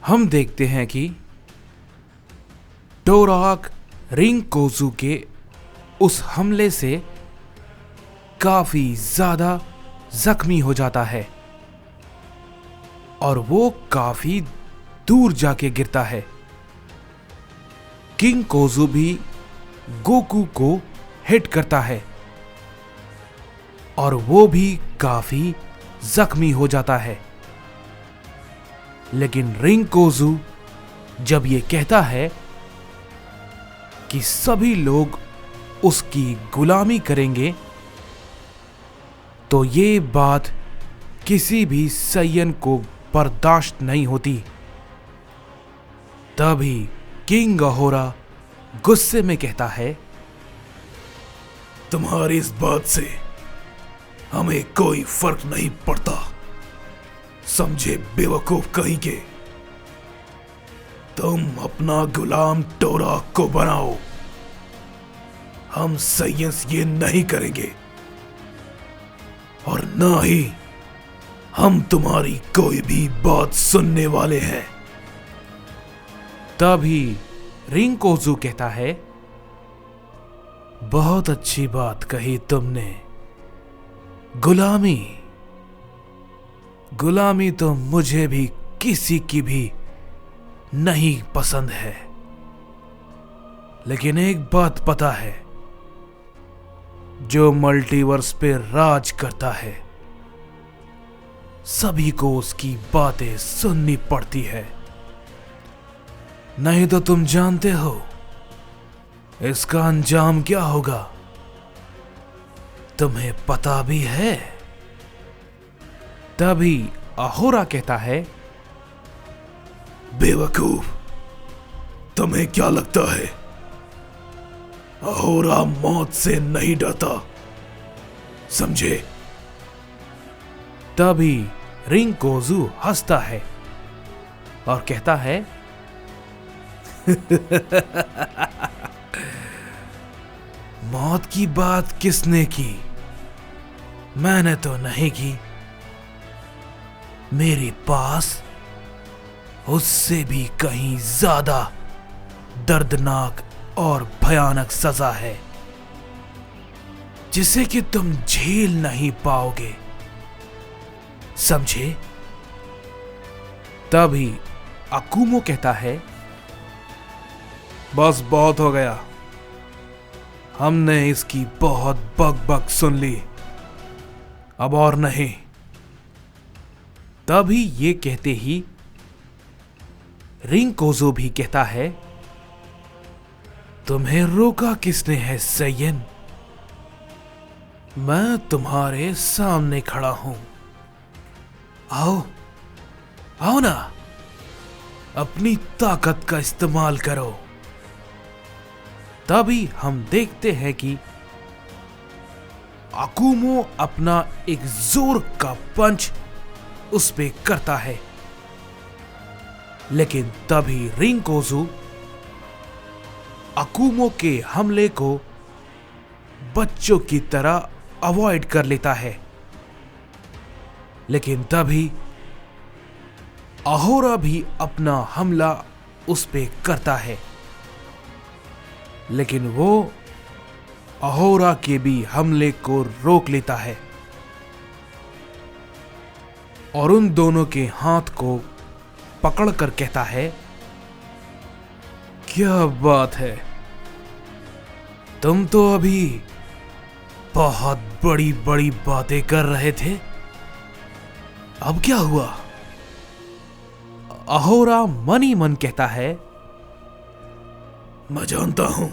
हम देखते हैं कि टोराक रिंकोजू के उस हमले से काफी ज्यादा जख्मी हो जाता है और वो काफी दूर जाके गिरता है। किंग कोजू भी गोकू को हिट करता है और वो भी काफी जख्मी हो जाता है। लेकिन रिंकोजू जब ये कहता है कि सभी लोग उसकी गुलामी करेंगे, तो ये बात किसी भी सैयन को बर्दाश्त नहीं होती। तभी किंग अहोरा गुस्से में कहता है, तुम्हारी इस बात से हमें कोई फर्क नहीं पड़ता, समझे बेवकूफ कहीं के। तुम अपना गुलाम टोराक को बनाओ, हम सैयंस ये नहीं करेंगे और ना ही हम तुम्हारी कोई भी बात सुनने वाले हैं। तभी रिंकोजू कहता है, बहुत अच्छी बात कही तुमने। गुलामी तो मुझे भी किसी की भी नहीं पसंद है, लेकिन एक बात पता है, जो मल्टीवर्स पे राज करता है सभी को उसकी बातें सुननी पड़ती है। नहीं तो तुम जानते हो इसका अंजाम क्या होगा, तुम्हें पता भी है। तभी अहोरा कहता है, बेवकूफ, तुम्हें क्या लगता है अहोरा मौत से नहीं डरता, समझे। तभी रिंकोजू हंसता है और कहता है, मौत की बात किसने की? मैंने तो नहीं की। मेरे पास उससे भी कहीं ज्यादा दर्दनाक और भयानक सजा है, जिसे कि तुम झेल नहीं पाओगे, समझे। तभी अकुमो कहता है, बस बहुत हो गया, हमने इसकी बहुत बक सुन ली, अब और नहीं। तभी ये कहते ही रिंकोजो भी कहता है, तुम्हें रोका किसने है सैयन? मैं तुम्हारे सामने खड़ा हूं, आओ आओ ना, अपनी ताकत का इस्तेमाल करो। तभी हम देखते हैं कि अकुमो अपना एक जोर का पंच उस पे करता है, लेकिन तभी रिंकोजू अकुमो के हमले को बच्चों की तरह अवॉइड कर लेता है। लेकिन तभी अहोरा भी अपना हमला उस पे करता है, लेकिन वो अहोरा के भी हमले को रोक लेता है और उन दोनों के हाथ को पकड़कर कहता है, क्या बात है, तुम तो अभी बहुत बड़ी बड़ी बातें कर रहे थे, अब क्या हुआ? अहोरा मन ही मन कहता है, मैं जानता हूं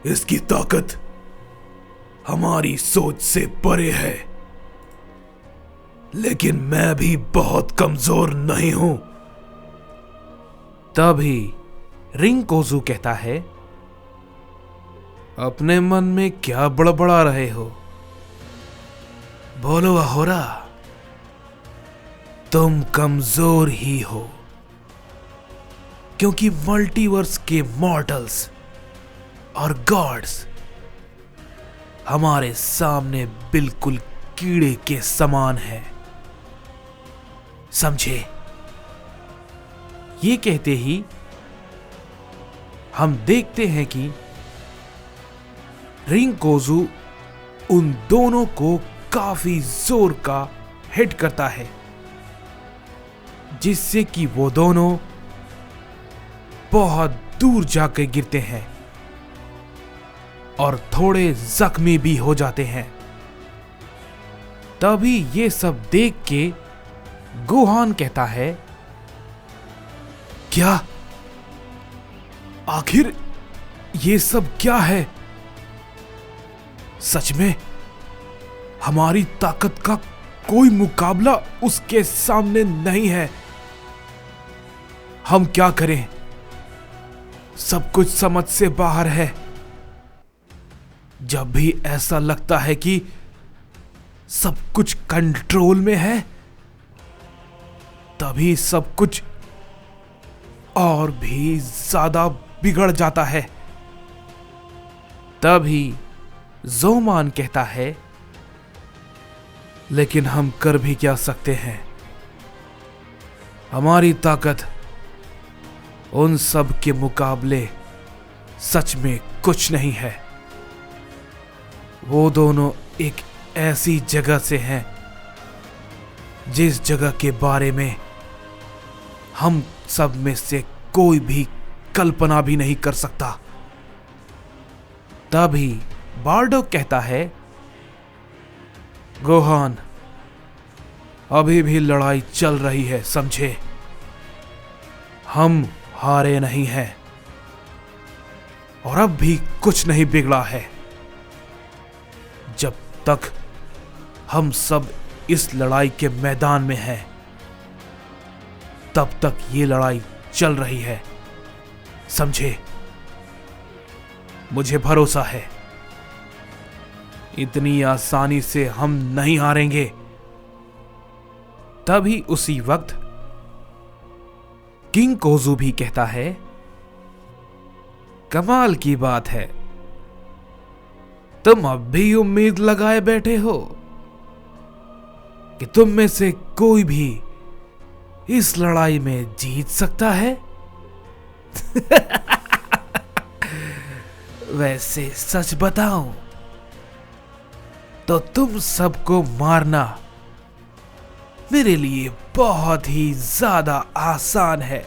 इसकी ताकत हमारी सोच से परे है, लेकिन मैं भी बहुत कमजोर नहीं हूं। तभी रिंकोजू कहता है, अपने मन में क्या बड़बड़ा रहे हो? बोलो अहोरा, तुम कमजोर ही हो, क्योंकि मल्टीवर्स के मॉर्टल्स और गॉड्स हमारे सामने बिल्कुल कीड़े के समान है, समझे। ये कहते ही हम देखते हैं कि रिंकोजू उन दोनों को काफी जोर का हिट करता है, जिससे कि वो दोनों बहुत दूर जाकर गिरते हैं और थोड़े जख्मी भी हो जाते हैं। तभी ये सब देख के गोहान कहता है, क्या? आखिर ये सब क्या है? सच में हमारी ताकत का कोई मुकाबला उसके सामने नहीं है। हम क्या करें? सब कुछ समझ से बाहर है। जब भी ऐसा लगता है कि सब कुछ कंट्रोल में है, तभी सब कुछ और भी ज्यादा बिगड़ जाता है। तभी जोमान कहता है, लेकिन हम कर भी क्या सकते हैं? हमारी ताकत उन सब के मुकाबले सच में कुछ नहीं है। वो दोनों एक ऐसी जगह से हैं जिस जगह के बारे में हम सब में से कोई भी कल्पना भी नहीं कर सकता। तभी बार्डोक कहता है, गोहान, अभी भी लड़ाई चल रही है, समझे? हम हारे नहीं हैं और अब भी कुछ नहीं बिगड़ा है। जब तक हम सब इस लड़ाई के मैदान में हैं, तब तक ये लड़ाई चल रही है, समझे? मुझे भरोसा है, इतनी आसानी से हम नहीं हारेंगे। तभी उसी वक्त किंकोजू भी कहता है, कमाल की बात है, तुम अब भी उम्मीद लगाए बैठे हो कि तुम में से कोई भी इस लड़ाई में जीत सकता है? वैसे सच बताऊं तो तुम सबको मारना मेरे लिए बहुत ही ज्यादा आसान है।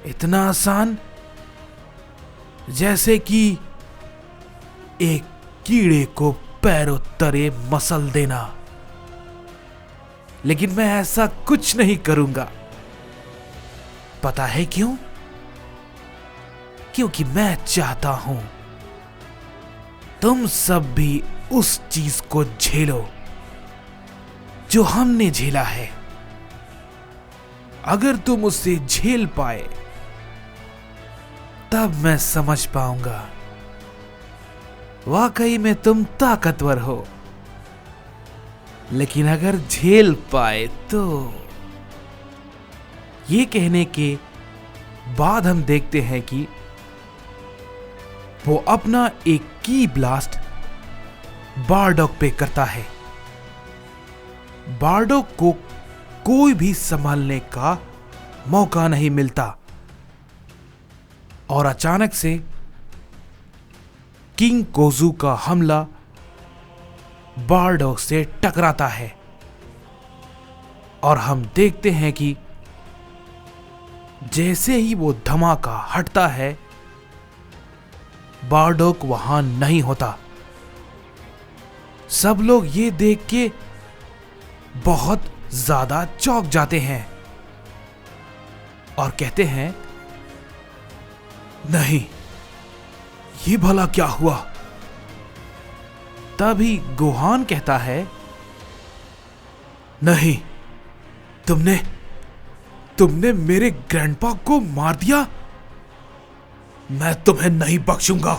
इतना आसान जैसे कि एक कीड़े को पैरों तले मसल देना। लेकिन मैं ऐसा कुछ नहीं करूंगा। पता है क्यों? क्योंकि मैं चाहता हूं तुम सब भी उस चीज को झेलो जो हमने झेला है। अगर तुम उसे झेल पाए, तब मैं समझ पाऊंगा वाकई में तुम ताकतवर हो। लेकिन अगर झेल पाए तो। ये कहने के बाद हम देखते हैं कि वो अपना एक की ब्लास्ट बार्डोक पे करता है। बार्डोक को कोई भी संभालने का मौका नहीं मिलता और अचानक से किंकोजू का हमला बार्डोक से टकराता है और हम देखते हैं कि जैसे ही वो धमाका हटता है, बार्डोक वहां नहीं होता। सब लोग ये देख के बहुत ज्यादा चौंक जाते हैं और कहते हैं, नहीं, ये भला क्या हुआ? तभी गोहान कहता है, नहीं, तुमने मेरे ग्रैंडपा को मार दिया। मैं तुम्हें नहीं बख्शूंगा।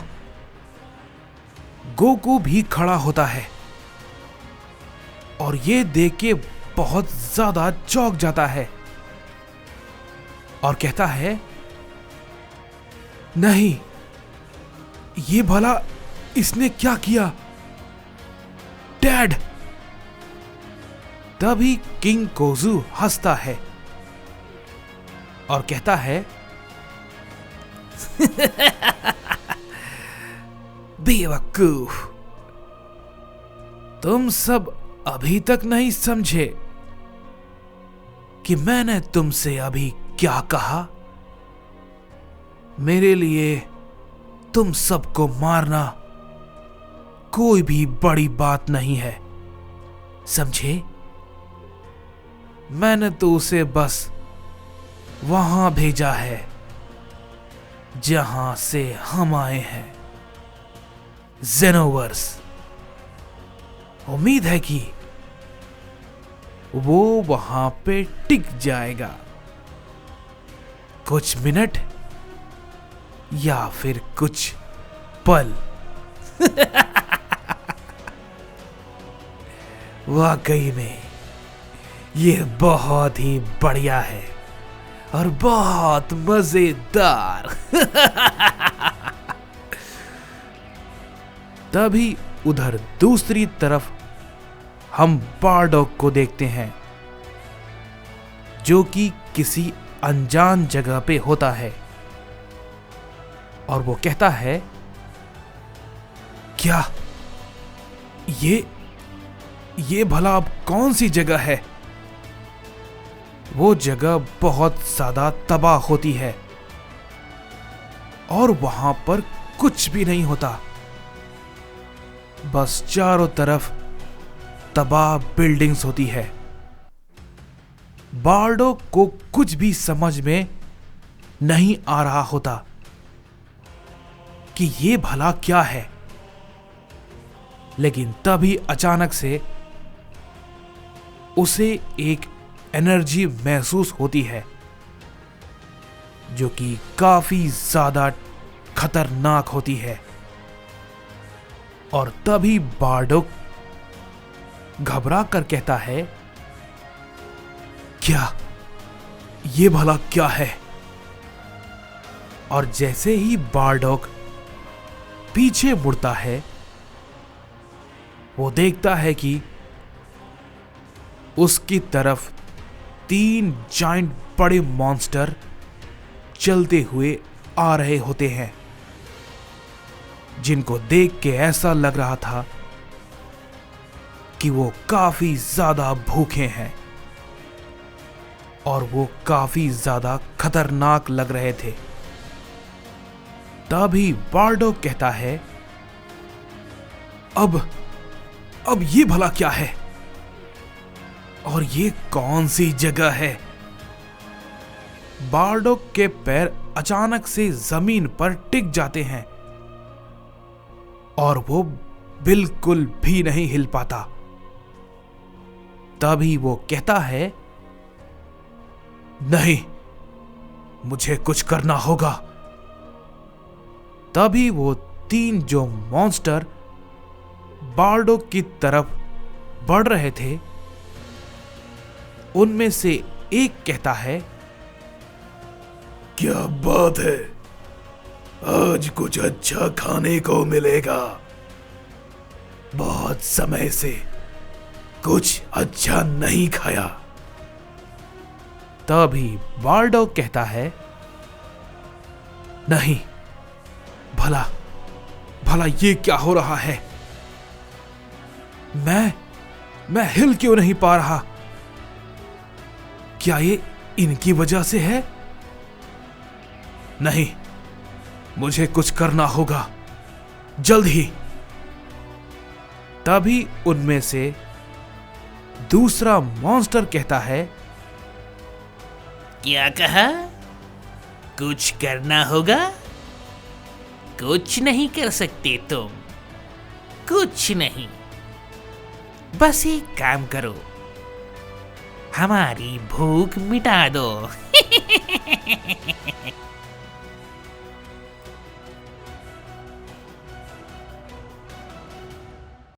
गोकू भी खड़ा होता है और ये देख के बहुत ज्यादा चौंक जाता है और कहता है, नहीं, ये भला इसने क्या किया? डैड! तभी किंकोजू हंसता है और कहता है, बेवकूफ, तुम सब अभी तक नहीं समझे कि मैंने तुमसे अभी क्या कहा। मेरे लिए तुम सबको मारना कोई भी बड़ी बात नहीं है, समझे? मैंने तो उसे बस वहां भेजा है जहां से हम आए हैं, जेनोवर्स। उम्मीद है कि वो वहां पे टिक जाएगा, कुछ मिनट या फिर कुछ पल। वाकई में ये बहुत ही बढ़िया है और बहुत मजेदार। तभी उधर दूसरी तरफ हम बारडॉग को देखते हैं, जो कि किसी अनजान जगह पे होता है, और वो कहता है, क्या ये भला अब कौन सी जगह है? वो जगह बहुत ज्यादा तबाह होती है और वहां पर कुछ भी नहीं होता, बस चारों तरफ तबाह बिल्डिंग्स होती है। बारडो को कुछ भी समझ में नहीं आ रहा होता कि ये भला क्या है, लेकिन तभी अचानक से उसे एक एनर्जी महसूस होती है जो कि काफी ज्यादा खतरनाक होती है, और तभी बारडो घबरा कर कहता है, क्या ये भला क्या है? और जैसे ही बारडॉग पीछे मुड़ता है, वो देखता है कि उसकी तरफ 3 जायंट बड़े मॉन्स्टर चलते हुए आ रहे होते हैं, जिनको देख के ऐसा लग रहा था कि वो काफी ज्यादा भूखे हैं और वो काफी ज्यादा खतरनाक लग रहे थे। तभी बारडो कहता है, अब ये भला क्या है और ये कौन सी जगह है? बारडो के पैर अचानक से जमीन पर टिक जाते हैं और वो बिल्कुल भी नहीं हिल पाता। तभी वो कहता है, नहीं, मुझे कुछ करना होगा। तभी वो 3 जो मॉन्स्टर बारडो की तरफ बढ़ रहे थे, उनमें से एक कहता है, क्या बात है, आज कुछ अच्छा खाने को मिलेगा। बहुत समय से कुछ अच्छा नहीं खाया। तभी बारडो कहता है, नहीं, भला ये क्या हो रहा है? मैं हिल क्यों नहीं पा रहा? क्या ये इनकी वजह से है? नहीं, मुझे कुछ करना होगा, जल्द ही। तभी उनमें से दूसरा मॉन्स्टर कहता है, क्या कहा? कुछ करना होगा? कुछ नहीं कर सकते तुम, कुछ नहीं। बस एक काम करो, हमारी भूख मिटा दो।